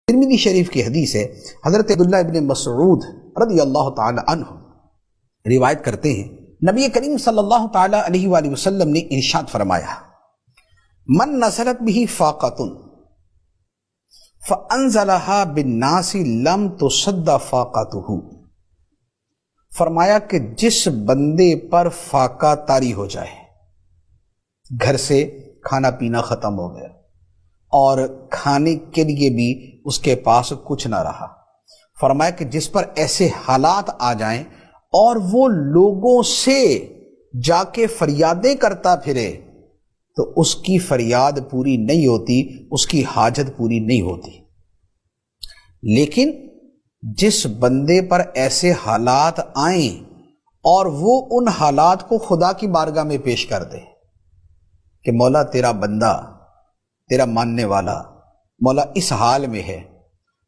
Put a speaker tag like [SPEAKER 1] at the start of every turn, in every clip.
[SPEAKER 1] ترمذی شریف کی حدیث ہے، حضرت عبداللہ ابن مسعود رضی اللہ تعالی عنہ روایت کرتے ہیں، نبی کریم صلی اللہ تعالی علیہ وآلہ وسلم نے ارشاد فرمایا، من نزلت به فاقۃ فانزلها بالناس لم تصد فاقته، فرمایا کہ جس بندے پر فاقہ طاری ہو جائے، گھر سے کھانا پینا ختم ہو گیا اور کھانے کے لیے بھی اس کے پاس کچھ نہ رہا، فرمایا کہ جس پر ایسے حالات آ جائیں اور وہ لوگوں سے جا کے فریادیں کرتا پھرے، تو اس کی فریاد پوری نہیں ہوتی، اس کی حاجت پوری نہیں ہوتی۔ لیکن جس بندے پر ایسے حالات آئیں اور وہ ان حالات کو خدا کی بارگاہ میں پیش کر دے کہ مولا تیرا بندہ، تیرا ماننے والا مولا اس حال میں ہے،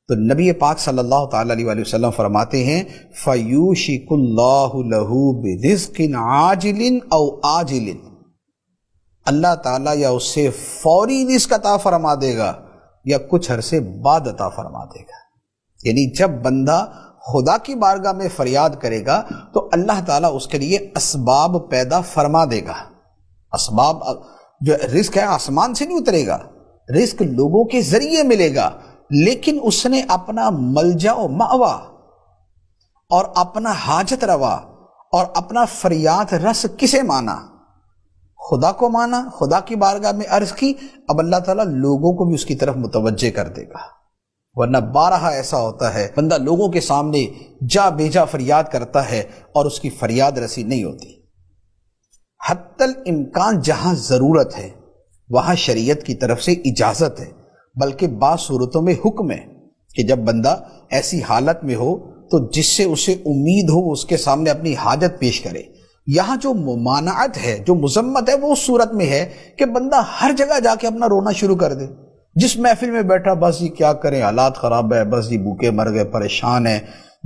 [SPEAKER 1] تو نبی پاک صلی اللہ تعالی علیہ وآلہ وسلم فرماتے ہیں فَيُوشِكُ اللَّهُ لَهُ بِرِزْقٍ عَاجِلٍ أَوْ آجِلٍ، اللہ تعالیٰ یا اس سے فوری رزق عطا فرما دے گا یا کچھ عرصے بعد عطا فرما دے گا۔ یعنی جب بندہ خدا کی بارگاہ میں فریاد کرے گا تو اللہ تعالیٰ اس کے لیے اسباب پیدا فرما دے گا۔ اسباب، جو رزق ہے آسمان سے نہیں اترے گا، رزق لوگوں کے ذریعے ملے گا، لیکن اس نے اپنا ملجا و مأوا اور اپنا حاجت روا اور اپنا فریاد رس کسے مانا؟ خدا کو مانا، خدا کی بارگاہ میں عرض کی، اب اللہ تعالیٰ لوگوں کو بھی اس کی طرف متوجہ کر دے گا۔ ورنہ بارہا ایسا ہوتا ہے بندہ لوگوں کے سامنے جا بیجا فریاد کرتا ہے اور اس کی فریاد رسی نہیں ہوتی۔ حتی الامکان جہاں ضرورت ہے وہاں شریعت کی طرف سے اجازت ہے، بلکہ بعض صورتوں میں حکم ہے کہ جب بندہ ایسی حالت میں ہو تو جس سے اسے امید ہو اس کے سامنے اپنی حاجت پیش کرے۔ یہاں جو ممانعت ہے، جو مذمت ہے، وہ اس صورت میں ہے کہ بندہ ہر جگہ جا کے اپنا رونا شروع کر دے، جس محفل میں بیٹھا بس یہ کیا کریں، حالات خراب ہے، بس یہ بھوکے مر گئے، پریشان ہے،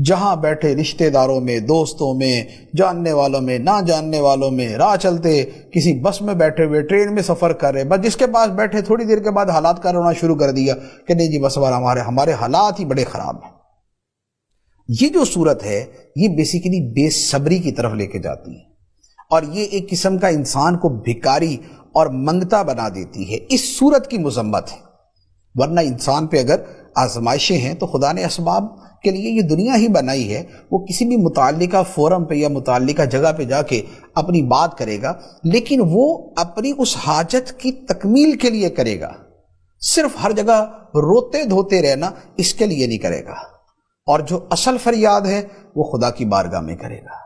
[SPEAKER 1] جہاں بیٹھے رشتہ داروں میں، دوستوں میں، جاننے والوں میں، نہ جاننے والوں میں، راہ چلتے کسی بس میں بیٹھے ہوئے، ٹرین میں سفر کر رہے، بس جس کے پاس بیٹھے تھوڑی دیر کے بعد حالات کا رونا شروع کر دیا کہ نہیں جی بس ہمارے حالات ہی بڑے خراب ہیں۔ یہ جو صورت ہے یہ بیسیکلی بے صبری کی طرف لے کے جاتی ہے، اور یہ ایک قسم کا انسان کو بھکاری اور منگتا بنا دیتی ہے۔ اس صورت کی مذمت ہے۔ ورنہ انسان پہ اگر آزمائشیں ہیں تو خدا نے اسباب کے لیے یہ دنیا ہی بنائی ہے، وہ کسی بھی متعلقہ فورم پہ یا متعلقہ جگہ پہ جا کے اپنی بات کرے گا، لیکن وہ اپنی اس حاجت کی تکمیل کے لیے کرے گا، صرف ہر جگہ روتے دھوتے رہنا اس کے لیے نہیں کرے گا، اور جو اصل فریاد ہے وہ خدا کی بارگاہ میں کرے گا۔